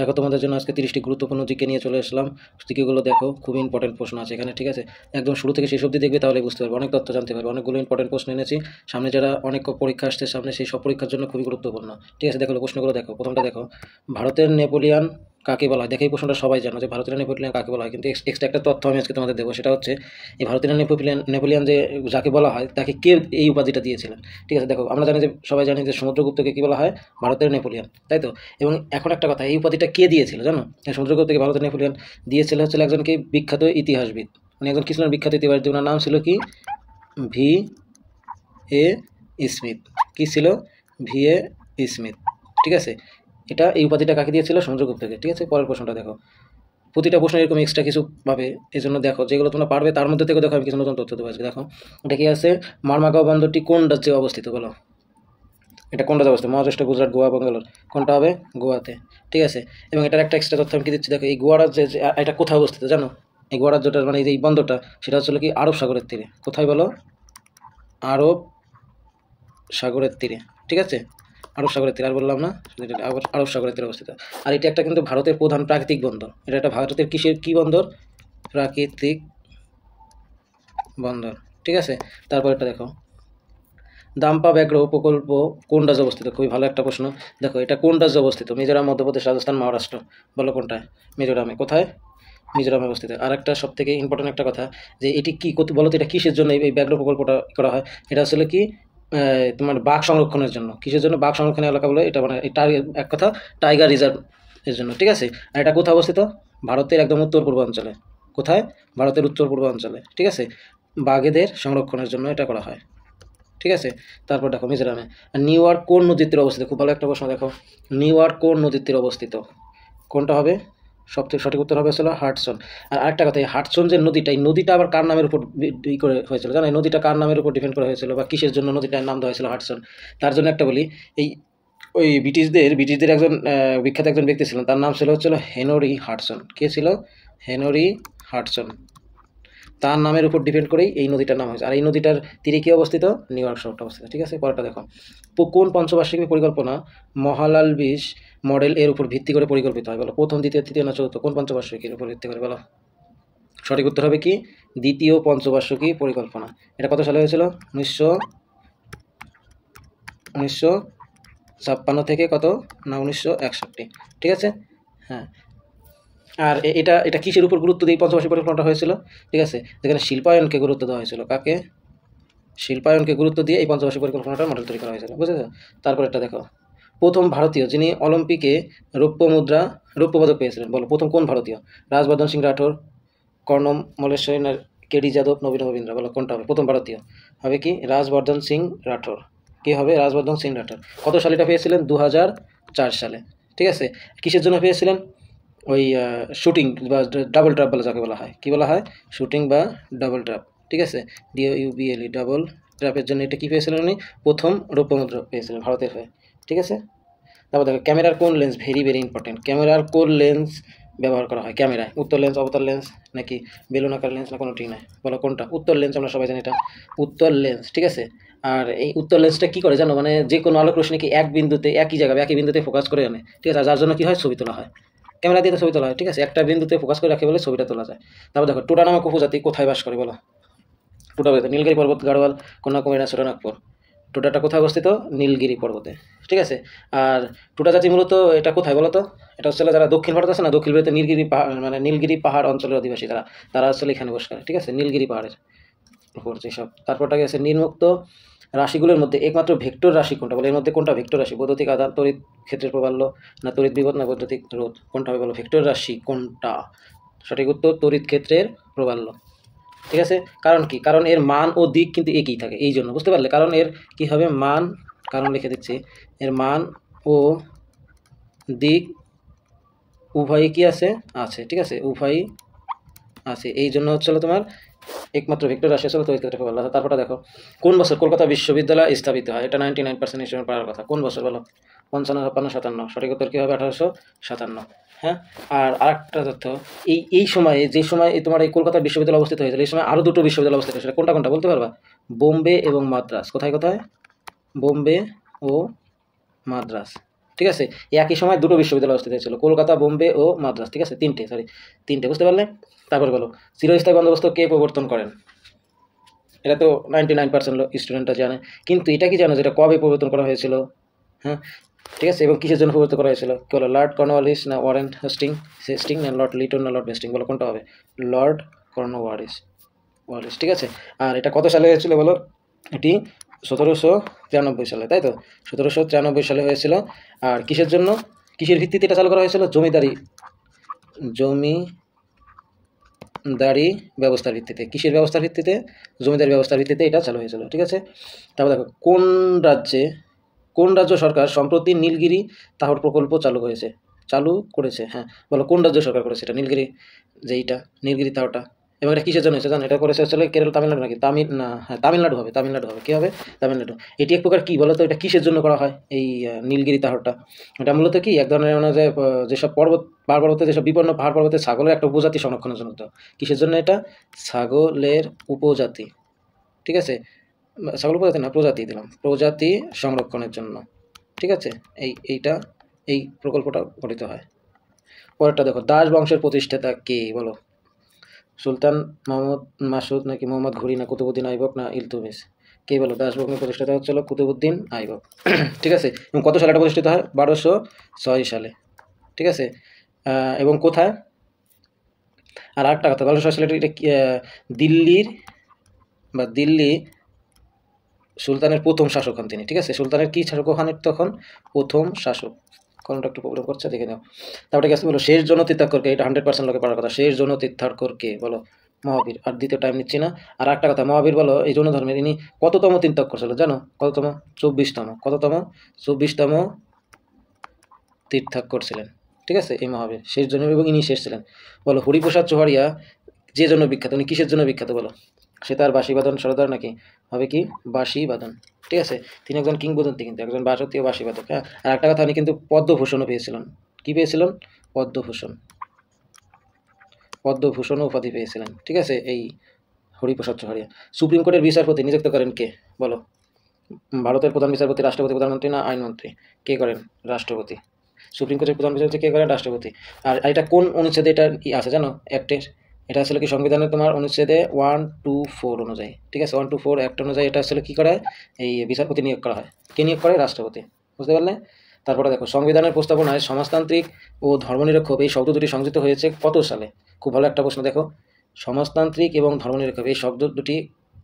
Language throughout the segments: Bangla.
দেখো তোমাদের জন্য আজকে 30টি গুরুত্বপূর্ণ জিকে নিয়ে চলে আসলাম। জিকেগুলো দেখো, খুবই ইম্পর্টেন্ট প্রশ্ন আছে এখানে, ঠিক আছে? একদম শুরু থেকে শেষ অবধি দেখবে, তাহলে বুঝতে পারবে, অনেক তথ্য জানতে পারবে। অনেকগুলো ইম্পর্টেন্ট প্রশ্ন এনেছি সামনে, যারা অনেক পরীক্ষা আসছে সামনে, সেই সব পরীক্ষার জন্য খুবই গুরুত্বপূর্ণ, ঠিক আছে? দেখো প্রশ্নগুলো দেখো। প্রথমটা দেখো, ভারতের নেপোলিয়ান কাকে বলা হয়? দেখো এই প্রশ্নটা সবাই জানো যে ভারতের নেপোলিয়ান কাকে বলা হয়, কিন্তু এক্সট্রা একটা তথ্য আমি আজকে তোমাদের দেবো। সেটা হচ্ছে এই ভারতের নেপোলিয়ান যে যাকে বলা হয়, তাকে কে এই উপাধিটা দিয়েছিলেন, ঠিক আছে? দেখো আমরা জানি যে, সবাই জানি যে সমুদ্রগুপ্তকে কী বলা হয়? ভারতের নেপোলিয়ান, তাই তো? এবং এখন একটা কথা, এই উপাধিটা কে দিয়েছিল জানো? সমুদ্রগুপ্তকে ভারতের নেপোলিয়ান দিয়েছিল হচ্ছে একজনকে বিখ্যাত ইতিহাসবিদ, মানে একজন কি ছিলেন? বিখ্যাত ইতিহাসবিদ। ওনার নাম ছিল কি? V A Smith. কি ছিল? ভি এ স্মিথ, ঠিক আছে? এটা এই উপাধিটা কাকে দিয়েছিল? সমুদ্রগুপ্তকে, ঠিক আছে? পরের প্রশ্নটা দেখো। প্রতিটা প্রশ্ন এরকম এক্সট্রা কিছু পাবে, এই জন্য দেখো যেগুলো তোমরা পারবে তার মধ্যে থেকে দেখো আমি কিছু নতুন তথ্য দেবো আজকে। দেখো এটা কি আছে? মারমাগাঁও বন্দরটি কোন রাজ্যে অবস্থিত বলো? এটা কোন রাজ্যে অবস্থিত? মহারাষ্ট্র, গুজরাট, গোয়া, বেঙ্গালোর। কোনটা হবে? গোয়াতে, ঠিক আছে? এবং এটার একটা এক্সট্রা তথ্য আমি কি দিচ্ছি, দেখো এই গোয়া রাজ্যে এটা কোথায় অবস্থিত জানো? এই গোয়া রাজ্যটার মানে এই বন্দরটা, সেটা হচ্ছে কি আরব সাগরের তীরে। কোথায় বলো? আরব সাগরের তীরে, ঠিক আছে? আরব সাগরের তীরে, আর বললাম না? আরব সাগরের তীরে অবস্থিত। আর এটা একটা কিন্তু ভারতের প্রধান প্রাকৃতিক বন্দর। এটা একটা ভারতের কিসের কি বন্দর? প্রাকৃতিক বন্দর, ঠিক আছে? তারপর এটা দেখো, দাম্পা ব্যাঘ্র প্রকল্প কোন রাজ্যে অবস্থিত? খুবই ভালো একটা প্রশ্ন। দেখো এটা কোন রাজ্যে অবস্থিত? মিজোরাম, মধ্যপ্রদেশ, রাজস্থান, মহারাষ্ট্র। বলো কোনটায়? মিজোরামে। কোথায়? মিজোরামে অবস্থিত। আর একটা সব থেকে ইম্পর্টেন্ট একটা কথা, যে এটি কি বলো তো, এটা কিসের জন্য এই ব্যাঘ্র প্রকল্পটা করা হয়? এটা আসলে কি তোমার বাঘ সংরক্ষণের জন্য। কিসের জন্য? বাঘ সংরক্ষণের এলাকা বলে এটা, মানে এক কথা টাইগার রিজার্ভ এর জন্য, ঠিক আছে? আর এটা কোথায় অবস্থিত? ভারতের একদম উত্তর পূর্বাঞ্চলে। কোথায়? ভারতের উত্তর পূর্বাঞ্চলে, ঠিক আছে? বাঘেদের সংরক্ষণের জন্য এটা করা হয়, ঠিক আছে? তারপর দেখো মিজোরামে। আর নিউ ইয়র্ক কোন নদীর তীরে অবস্থিত? খুব ভালো একটা প্রশ্ন। দেখো নিউ ইয়র্ক কোন নদীর তীরে অবস্থিত? কোনটা হবে? সবথেকে সঠিক উত্তর হবে হলো হাডসন। আর আরেকটা কথা, এই হাডসন যে নদীটা, এই নদীটা আবার কার নামের উপর করে হয়েছিল জানো? এই নদীটা কার নামের উপর ডিপেন্ড করা হয়েছিল, বা কিসের জন্য নদীটার নাম দেওয়া হয়েছিল হাডসন? তার জন্য একটা বলি, এই ওই ব্রিটিশদের একজন বিখ্যাত একজন ব্যক্তি ছিলেন, তার নাম ছিল হেনরি হাডসন। কে ছিল? Henry Hudson. তার নামের উপর ডিপেন্ড করেই এই নদীটার নাম হয়েছে। আর এই নদীটার তীরে কি অবস্থিত? নিউ ইয়র্ক শহরটা অবস্থিত, ঠিক আছে? পরেরটা দেখো, কোন পঞ্চবার্ষিকী পরিকল্পনা মহালাল বিশ মডেল এর উপর ভিত্তি করে পরিকল্পিত হয়? বলো প্রথম, দ্বিতীয়, তৃতীয় না চতুর্থ? কোন পঞ্চবার্ষিকীর উপর ভিত্তি করে বলো? সঠিক উত্তর হবে কি? দ্বিতীয় পঞ্চবার্ষিকী পরিকল্পনা। এটা কত সালে হয়েছিল? 1956 থেকে কত না 1961, ঠিক আছে? হ্যাঁ। আর এটা এটা কিসের উপর গুরুত্ব দিয়ে পঞ্চবার্ষিক পরিকল্পনাটা হয়েছিল? ঠিক আছে, যেখানে শিল্পায়নকে গুরুত্ব দেওয়া হয়েছিল। কাকে? শিল্পায়নকে গুরুত্ব দিয়ে এই পঞ্চবার্ষিক পরিকল্পনাটা মডেল তৈরি করা হয়েছিল, বুঝেছো? তারপর এটা দেখো, প্রথম ভারতীয় যিনি অলিম্পিকে রৌপ্য পদক পেয়েছিলেন, বলো প্রথম কোন ভারতীয়? রাজবর্ধন সিং রাঠোর, কর্ণম মল্লেশ্বরী, কেডি যাদব, নবীন রবীন্দ্র। বলো কোনটা হবে? প্রথম ভারতীয় হবে কি? রাজবর্ধন সিং রাঠোর। কি হবে? রাজবর্ধন সিং রাঠোর। কত সালে এটা পেয়েছিলেন? 2004 সালে, ঠিক আছে? কিসের জন্য পেয়েছিলেন? ওই শুটিং বা ডাবল ট্র্যাপ বলে যাকে বলা হয়। কি বলা হয়? শুটিং বা ডাবল ট্র্যাপ, ঠিক আছে? DOUBLE, ডাবল ট্র্যাপের জন্য এটা কি পেয়েছিলেন উনি? প্রথম রৌপ্য মুদ্রা পেয়েছিলেন ভারতের হয়ে, ঠিক আছে? তারপর দেখো, ক্যামেরার কোন লেন্স, ভেরি ভেরি ইম্পর্টেন্ট, ক্যামেরার কোন লেন্স ব্যবহার করা হয় ক্যামেরায়? উত্তর লেন্স, অবতল লেন্স, নাকি বেলুন আকার লেন্স, না কোনোটি নাই? বলো কোনটা? উত্তর লেন্স, আমরা সবাই জানি এটা উত্তর লেন্স, ঠিক আছে? আর এই উত্তর লেন্সটা কি করে জানো? মানে যে কোনো আলোক রশ্মিকে এক বিন্দুতে, একই জায়গায়, একই বিন্দুতে ফোকাস করে আনে, ঠিক আছে? যার জন্য কি হয়? ছবি তোলা হয়। ক্যামেরা দিয়ে তো ছবি তোলা হয়, ঠিক আছে? একটা বিন্দুতে ফোকাস করে রাখে বলে ছবিটা তোলা যায়। তারপর দেখো, টোটা নামক উপজাতি কোথায় বাস করে বলো? টোটা বলতে নীলগিরি পর্বত, গাড়োয়াল, কন্যাকুমারী না ছোটনাগপুর? টোটাটা কোথায় অবস্থিত? নীলগিরি পর্বতে, ঠিক আছে? আর টোটা জাতি মূলত এটা কোথায় বলো তো? এটা হচ্ছে যারা দক্ষিণ ভারত আছে না, দক্ষিণ ভারতে নীলগিরি পাহাড়, মানে নীলগিরি পাহাড় অঞ্চলের অধিবাসী, তারা আসলে এখানে বসে, ঠিক আছে? নীলগিরি পাহাড়ের উপর যেসব। তারপরটা গেছে, নির্মুক্ত রাশিগুলোর মধ্যে একমাত্র ভেক্টর রাশি কোনটা? বলে এর মধ্যে কোনটা ভেক্টর রাশি? বৈদ্যুতিক আধান, তড়িৎ ক্ষেত্রের প্রবাল্য, না তড়িৎ বিভব, না বৈদ্যুতিক রোধ? কোনটা হবে বলো? ভেক্টর রাশি কোনটা? সঠিক উত্তর তড়িৎ ক্ষেত্রের প্রবাল্য, ঠিক আছে? কারণ কি? কারণ এর মান ও দিক কিন্তু একই থাকে, এই জন্য, বুঝতে পারলে? কারণ এর কি হবে? মান, কারণ লিখে দিচ্ছি, এর মান ও দিক উভয়ই কি আছে? ঠিক আছে? উভয়ই আছে, এই জন্য হচ্ছিল তোমার একমাত্র ভেক্টর রাশি আসলে তড়িৎ ক্ষেত্রের প্রবাল্য। তারপরে দেখো, কোন বছর কলকাতা বিশ্ববিদ্যালয় স্থাপিত হয়? এটা 99% হিসেবে পাওয়ার কথা। কোন বছর বলো? 55, 56, 57? সঠিক উত্তর কী হবে? 1857। হ্যাঁ। আর আরেকটা তথ্য, এই সময়ে, যে সময় তোমার এই কলকাতা বিশ্ববিদ্যালয় অবস্থিত হয়েছিল, এই সময় আরও দুটো বিশ্ববিদ্যালয় অবস্থিত হয়েছিল। কোনটা কোনটা বলতে পারবা? বোম্বে এবং মাদ্রাস। কোথায় কোথায়? বোম্বে ও মাদ্রাস, ঠিক আছে, একই সময় দুটো বিশ্ববিদ্যালয় অবস্থিত হয়েছিল, কলকাতা, বোম্বে ও মাদ্রাস। ঠিক আছে, তিনটে বুঝতে পারলে। তারপরে বলো চিরস্থায়ী বন্দোবস্ত কে প্রবর্তন করেন? এটা তো 99% স্টুডেন্টরা জানে, কিন্তু এটা কি জানো যেটা কবে প্রবর্তন করা হয়েছিল? হ্যাঁ, ঠিক আছে, এবং কিসের জন্য প্রবর্তন করা হয়েছিল? কি বলো, লর্ড কর্নওয়ালিস না ওয়ারেন হেস্টিং না লর্ড লিটন না লর্ড হেস্টিং? বলো কোনটা হবে? Lord Cornwallis. ঠিক আছে। আর এটা কত সালে হয়েছিল বলো? এটি 1793 সালে, তাই তো? 1793 সালে হয়েছিল। আর কিসের জন্য, কিসের ভিত্তিতে এটা চালু করা হয়েছিল? জমিদারি ব্যবস্থার ভিত্তিতে। কিসের ব্যবস্থার ভিত্তিতে? জমিদারি ব্যবস্থার ভিত্তিতে এটা চালু হয়েছিল। ঠিক আছে। তারপর দেখো কোন রাজ্য সরকার সম্প্রতি নীলগিরি তাহর প্রকল্প চালু করেছে? হ্যাঁ, বলো কোন রাজ্য সরকার করেছে এটা? নীলগিরি, যেইটা নীলগিরি তাহটা। এবং এটা কিসের জন্য হয়েছে জানো? এটা করেছে আসলে কেরল, তামিলনাড়ু নাকি তামিলনাড়ু হবে। কি হবে? তামিলনাড়ু। এটি এক প্রকার কি বলো তো, এটা কিসের জন্য করা হয় এই নীলগিরি তাহরটা? এটা মূলত কি এক ধরনের মানে যেসব পাহাড় পর্বতে, যেসব বিপন্ন পাহাড় পর্বতে ছাগলের একটা উপজাতি সংরক্ষণের জন্য। তো কিসের জন্য এটা? ছাগলের উপজাতি। ঠিক আছে, ছাগল উপজাতি না, প্রজাতি দিলাম, প্রজাতি সংরক্ষণের জন্য। ঠিক আছে, এই প্রকল্পটা গঠিত হয়। পরেরটা দেখো, দাস বংশের প্রতিষ্ঠাতা কে? বলো সুলতান মোহাম্মদ মাসুদ নাকি মোহাম্মদ ঘুরি না কুতুবুদ্দিন আইবক না ইলতুমিশ? কে বলো? দাস বংশের প্রতিষ্ঠাতা হচ্ছিল কুতুবুদ্দিন আইবক। ঠিক আছে, এবং কত সালে এটা প্রতিষ্ঠিত হয়? 1206 সালে। ঠিক আছে, এবং কোথায়? আর একটা কথা, 1206 সালে এটা দিল্লি সুলতানের প্রথম শাসক হন তিনি। ঠিক আছে, সুলতানের কি শাসক হন তখন? প্রথম শাসক। কোনটা একটু প্রবলেম করছে, দেখে নাও। তারপরে গেছে বলো শেষ জন তীর্থাঙ্করকে? এটা 100% লোকে পড়ার কথা। শেষ জন তীর্থাঙ্করকে? বলো মহাবীর। আর দ্বিতীয় টাইম নিচ্ছি না। আর একটা কথা, মহাবীর বলো এই জৈন ধর্মের ইনি কততম তীর্থঙ্কর ছিল জানো? কততম? 24তম। কততম? 24তম তীর্থঙ্কর ছিলেন। ঠিক আছে, এই মহাবীর শেষ জন, এবং ইনি শেষ ছিলেন। বলো হরিপ্রসাদ চৌহাড়িয়া যে জন্য বিখ্যাত, উনি কিসের জন্য বিখ্যাত? বলো সে তার বাঁশিবাদন সরদার নাকি হবে কি বাঁশিবাদন? ঠিক আছে, তিনি একজন কিংবদন্তি, কিন্তু একজন ভারতীয় বাঁশিবাদক। হ্যাঁ, আর একটা কথা, উনি কিন্তু পদ্মভূষণও পেয়েছিলেন। কি পেয়েছিলেন? পদ্মভূষণ উপাধি পেয়েছিলেন। ঠিক আছে, এই হরিপ্রসাদ চৌহাড়িয়া। সুপ্রিম কোর্টের বিচারপতি নিযুক্ত করেন কে? বলো ভারতের প্রধান বিচারপতি, রাষ্ট্রপতি, প্রধানমন্ত্রী না আইনমন্ত্রী? কে করেন? রাষ্ট্রপতি। সুপ্রিম কোর্টের প্রধান বিচারপতি কে করেন? রাষ্ট্রপতি। আর এটা কোন অনুচ্ছেদে এটা আছে জানো? অ্যাক্টের, এটা আসলে কি সংবিধানের তোমার অনুচ্ছেদে 124 অনুযায়ী। ঠিক আছে, 124 অ্যাক্ট অনুযায়ী এটা আসলে কি করা হয়? এই বিচারপতি নিয়োগ করা হয়। কে নিয়োগ করে? রাষ্ট্রপতি। বুঝতে পারলে? তারপরে দেখো সংবিধানের প্রস্তাবনায় সমাজতান্ত্রিক ও ধর্মনিরপেক্ষ এই শব্দ দুটি সংযুক্ত হয়েছে কত সালে? খুব ভালো একটা প্রশ্ন। দেখো সমাজতান্ত্রিক এবং ধর্মনিরপেক্ষ এই শব্দ দুটি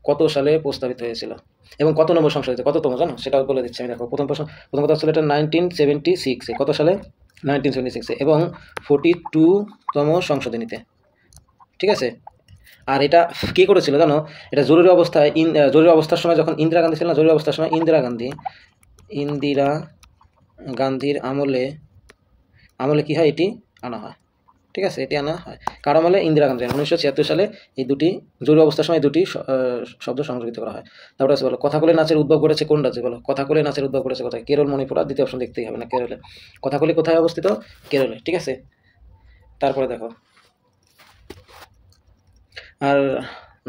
কত সালে প্রস্তাবিত হয়েছিল এবং কত নম্বর সংশোধিত? কততম জানো? সেটাও বলে দিচ্ছি আমি। দেখো প্রথম কথা ছিল এটা 1976-এ। কত সালে? 1976-এ, এবং 42তম সংশোধনীতে। ঠিক আছে, আর এটা কে করেছিল জানো? এটা জরুরি অবস্থার সময়, যখন ইন্দিরা গান্ধী ছিল না, জরুরি অবস্থার সময় ইন্দিরা গান্ধীর আমলে কি হয়? এটি আনা হয়। ঠিক আছে, এটি আনা হয় কার আমলে? ইন্দিরা গান্ধী। 1976 সালে এই দুটি জরুরি অবস্থার সময় দুটি শব্দ সংযোজিত করা হয়। তারপরে আছে বলো কথাকলি নাচের উদ্ভব ঘটেছে কোন রাজ্যে? বলো কথাকলি নাচের উদ্ভব ঘটেছে কোথায়? কেরল, মণিপুর। আর দ্বিতীয় অপশন দেখতেই হবে না, কেরলে। কথাকলি কোথায় অবস্থিত? কেরলে। ঠিক আছে, তারপরে দেখো আর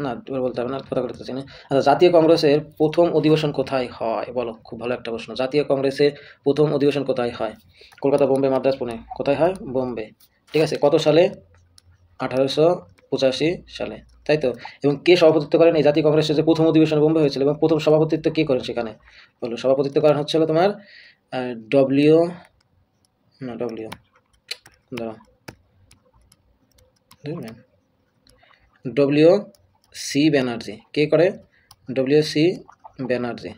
না বলতে হবে না, কথা বলতে চাই না। আচ্ছা, জাতীয় কংগ্রেসের প্রথম অধিবেশন কোথায় হয়? বলো খুব ভালো একটা প্রশ্ন। জাতীয় কংগ্রেসের প্রথম অধিবেশন কোথায় হয়? কলকাতা, বোম্বে, মাদ্রাস, পুনে? কোথায় হয়? বোম্বে। ঠিক আছে, কত সালে? 1885 সালে, তাই তো? এবং কে সভাপতিত্ব করেন এই জাতীয় কংগ্রেসের যে প্রথম অধিবেশন বোম্বে হয়েছিল, এবং প্রথম সভাপতিত্ব কে করেন সেখানে? বলো সভাপতিত্ব করেন হচ্ছিল তোমার ডব্লিউ.সি. ব্যানার্জি। কে করে? ডব্লিউ.সি. ব্যানার্জি।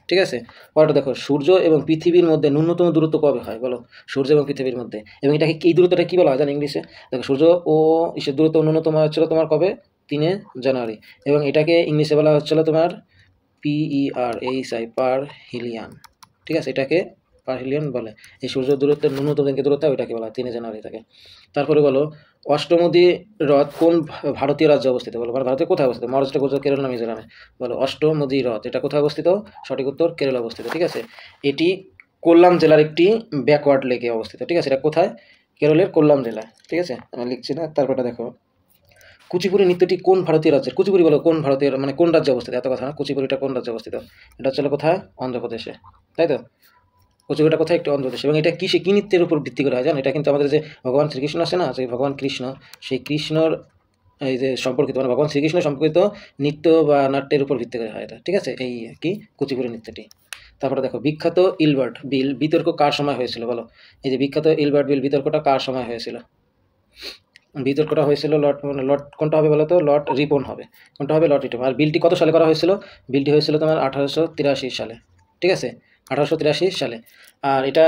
ঠিক আছে, পরটা দেখো সূর্য এবং পৃথিবীর মধ্যে ন্যূনতম দূরত্ব কবে হয়? বলো সূর্য এবং পৃথিবীর মধ্যে, এবং এটাকে এই দূরত্বটা কি বলা হয় জানো ইংলিশে? দেখো সূর্য ও ইসের দূরত্ব ন্যূনতম হচ্ছিল তোমার কবে? 3 জানুয়ারি। এবং এটাকে ইংলিশে বলা হচ্ছিল তোমার PERHI, পার হিলিয়ান। ঠিক আছে, এটাকে পার হিলিয়ান বলে। এই সূর্যের দূরত্বের ন্যূনতম যে দূরত্ব ওইটাকে বলা হয় 3 জানুয়ারি থাকে। তারপরে বলো অষ্টমুদি হ্রদ কোন ভারতীয় রাজ্যে অবস্থিত? বলো ভারতের কোথায় অবস্থিত? মহারাষ্ট্র, গুজরাট, কেরল না মিজোরামে? বলো অষ্টমুদি হ্রদ এটা কোথায় অবস্থিত? সঠিক উত্তর কেরলে অবস্থিত। ঠিক আছে, এটি কোল্লাম জেলার একটি ব্যাকওয়ার্ড লেকে অবস্থিত। ঠিক আছে, এটা কোথায়? কেরলের কোল্লাম জেলায়। ঠিক আছে, আমি লিখছি না। তারপরটা দেখো কুচিপুড়ি নৃত্যটি কোন ভারতীয় রাজ্যের? কুচিপুড়ি বলো কোন ভারতীয়, মানে কোন রাজ্যে অবস্থিত? এত কথা না, কুচিপুড়িটা কোন রাজ্যে অবস্থিত? এটা হচ্ছে কোথায়? অন্ধ্রপ্রদেশে, তাই তো? কচুরিটা কোথায়? একটি অন্ধ্রপ্রদেশ। এবং এটা কী নৃত্যের উপর ভিত্তি করে হয় জানো? এটা কিন্তু আমাদের যে ভগবান শ্রীকৃষ্ণ আছে না, যে ভগবান কৃষ্ণ, সেই কৃষ্ণর এই যে সম্পর্কিত, মানে ভগবান শ্রীকৃষ্ণ সম্পর্কিত নৃত্য বা নাট্যের উপর ভিত্তি করে হয় এটা, ঠিক আছে? এই কি কুচিপুড়ি নৃত্যটি। তারপরে দেখো বিখ্যাত ইলবার্ট বিল বিতর্ক কার সময় হয়েছিল বলো? এই যে বিখ্যাত ইলবার্ট বিল বিতর্কটা কার সময় হয়েছিল? বিতর্কটা হয়েছিল লর্ড, মানে লর্ড কোনটা হবে বলো তো? লর্ড রিপন হবে। কোনটা হবে? লর্ড রিপন। আর বিলটি কত সালে করা হয়েছিল? বিলটি হয়েছিল তোমার 1883 সালে, ঠিক আছে? 1883 সালে। আর এটা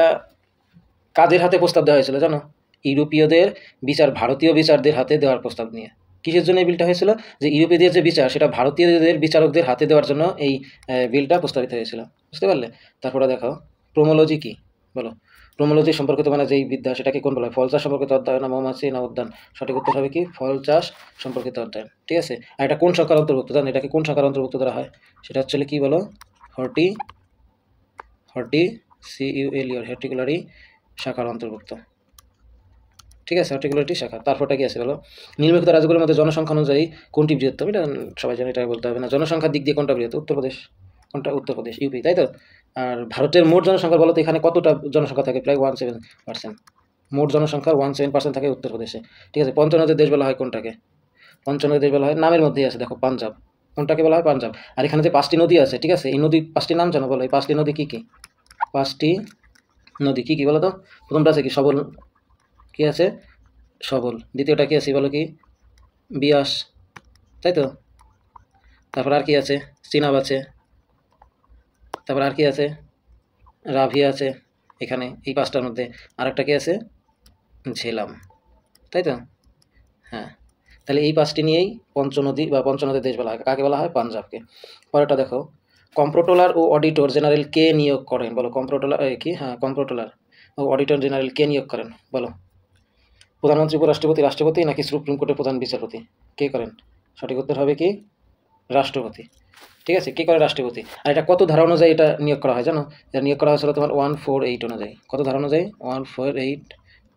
কাদের হাতে প্রস্তাব দেওয়া হয়েছিল জানো? ইউরোপীয়দের বিচার ভারতীয় বিচারদের হাতে দেওয়ার প্রস্তাব নিয়ে। কিসের জন্য এই বিলটা হয়েছিল? যে ইউরোপীয়দের যে বিচার, সেটা ভারতীয়দের বিচারকদের হাতে দেওয়ার জন্য এই বিলটা প্রস্তাবিত হয়েছিল। বুঝতে পারলে? তারপরে দেখো প্রোমোলজি কি বলো? প্রোমোলজি সম্পর্কিত মানে যেই বিদ্যা, সেটাকে কোন বলা হয়? ফল চাষ সম্পর্কিত অধ্যয়ন না মৌমাছি না উদ্যান? সঠিক উত্তর হবে কি? ফল চাষ সম্পর্কিত অধ্যয়ন, ঠিক আছে? আর এটা কোন শাখার অন্তর্ভুক্ত জানো? এটাকে কোন শাখার অন্তর্ভুক্ত ধরা হয়? সেটা হচ্ছে কি বলো? হর্টিকুলারি শাখার অন্তর্ভুক্ত, ঠিক আছে? হর্টিকুলারিটি শাখা। তারপরটা কি আছে বলো? নিম্নলিখিত রাজ্যগুলোর মধ্যে জনসংখ্যা অনুযায়ী কোনটি বৃহত্তম? এটা সবাই জানে, এটা বলতে হবে না। জনসংখ্যার দিক দিয়ে কোনটা বৃহত্তম? উত্তরপ্রদেশ। কোনটা? উত্তরপ্রদেশ, ইউপি, তাই তো? আর ভারতের মোট জনসংখ্যা বলো তো এখানে কতটা জনসংখ্যা থাকে? প্রায় 17%। মোট জনসংখ্যার 17% থাকে উত্তরপ্রদেশে, ঠিক আছে? পঞ্চনদের দেশ বলা হয় কোনটাকে? পঞ্চনদের দেশ বলা হয়, নামের মধ্যেই আছে দেখো, পাঞ্জাব। কোনটাকে বলা হয়? পাঞ্জাব। আর এখানে যে 5টি নদী আছে, ঠিক আছে? এই নদী 5টির নাম জানো বলো? এই 5টি নদী কী কী? 5টি নদী কী কী বলো তো? প্রথমটা আছে কি? সবল। কি আছে? সবল। দ্বিতীয়টা কি আছে বলো? কি? বিয়াস, তাই তো? তারপর আর কি আছে? চিনাব আছে। তারপর আর কি আছে? রাভি আছে এখানে, এই 5টার মধ্যে। আরেকটা কি আছে? ঝেলাম, তাই তো? হ্যাঁ, তাহলে এই 5টি নিয়েই পঞ্চনদী বা পঞ্চনদের দেশ বলা হয়। কাকে বলা হয়? পাঞ্জাবকে। পরেরটা দেখো, কম্প্ট্রোলার ও অডিটর জেনারেল কে নিয়োগ করেন বলো? কম্প্ট্রোলার কি? হ্যাঁ, কম্প্ট্রোলার ও অডিটর জেনারেল কে নিয়োগ করেন বলো? প্রধানমন্ত্রী, উপরাষ্ট্রপতি, রাষ্ট্রপতি নাকি সুপ্রিম কোর্টের প্রধান বিচারপতি? কে করেন? সঠিক উত্তর হবে কি? রাষ্ট্রপতি, ঠিক আছে? কে করে? রাষ্ট্রপতি। আর এটা কত ধারা অনুযায়ী এটা নিয়োগ করা হয় জানো? এটা নিয়োগ করা হয়েছিল তোমার 148 অনুযায়ী। কত ধারা অনুযায়ী? 148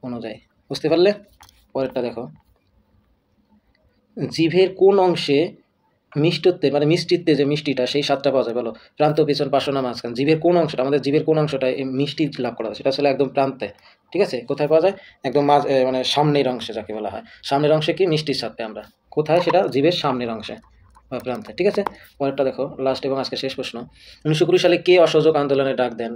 অনুযায়ী। বুঝতে পারলে? পরেরটা দেখো, জিভের কোন অংশে মিষ্টত্বে, মানে মিষ্টিত্বে যে মিষ্টিটা, সেই স্বাদটা পাওয়া যায় বলো? প্রান্ত, পিছন, পার্শ্ব না মাঝখান? জিভের কোন অংশটা, আমাদের জিভের কোন অংশটা এই মিষ্টি লাভ করা হয়? সেটা আসলে একদম প্রান্তে, ঠিক আছে? কোথায় পাওয়া যায়? একদম মানে সামনের অংশে, যাকে বলা হয় সামনের অংশে কি মিষ্টির স্বাদ পাই আমরা। কোথায়? সেটা জিভের সামনের অংশে বা প্রান্তে, ঠিক আছে? পরেরটা দেখো, লাস্ট এবং আজকে শেষ প্রশ্ন। 1920 সালে কে অসহযোগ আন্দোলনে ডাক দেন?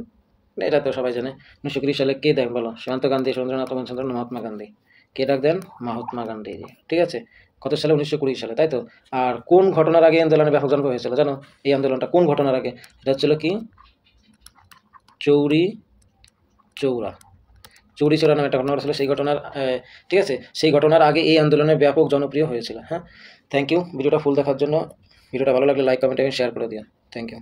এটা তো সবাই জানে। 1920 সালে কে দেন বলো? সীমান্ত গান্ধী, সুরেন্দ্রনাথ চন্দ্র, মহাত্মা গান্ধী। কে ডাক দেন? মহাত্মা গান্ধী, ঠিক আছে? কত সালে? 1920 সালে, তাই তো? আর কোন ঘটনার আগে আন্দোলনে ব্যাপক জনপ্রিয় হয়েছিল জানো? এই আন্দোলনটা কোন ঘটনার আগে? এটা হচ্ছিল কি? চৌরি চৌরা। চৌরি চৌরা নামে একটা ঘটনা ছিল, সেই ঘটনার ঠিক আছে, সেই ঘটনার আগে এই আন্দোলনে ব্যাপক জনপ্রিয় হয়েছিল। হ্যাঁ, থ্যাংক ইউ ভিডিওটা ফুল দেখার জন্য। ভিডিওটা ভালো লাগলে লাইক, কমেন্ট এবং শেয়ার করে দিও। Thank you.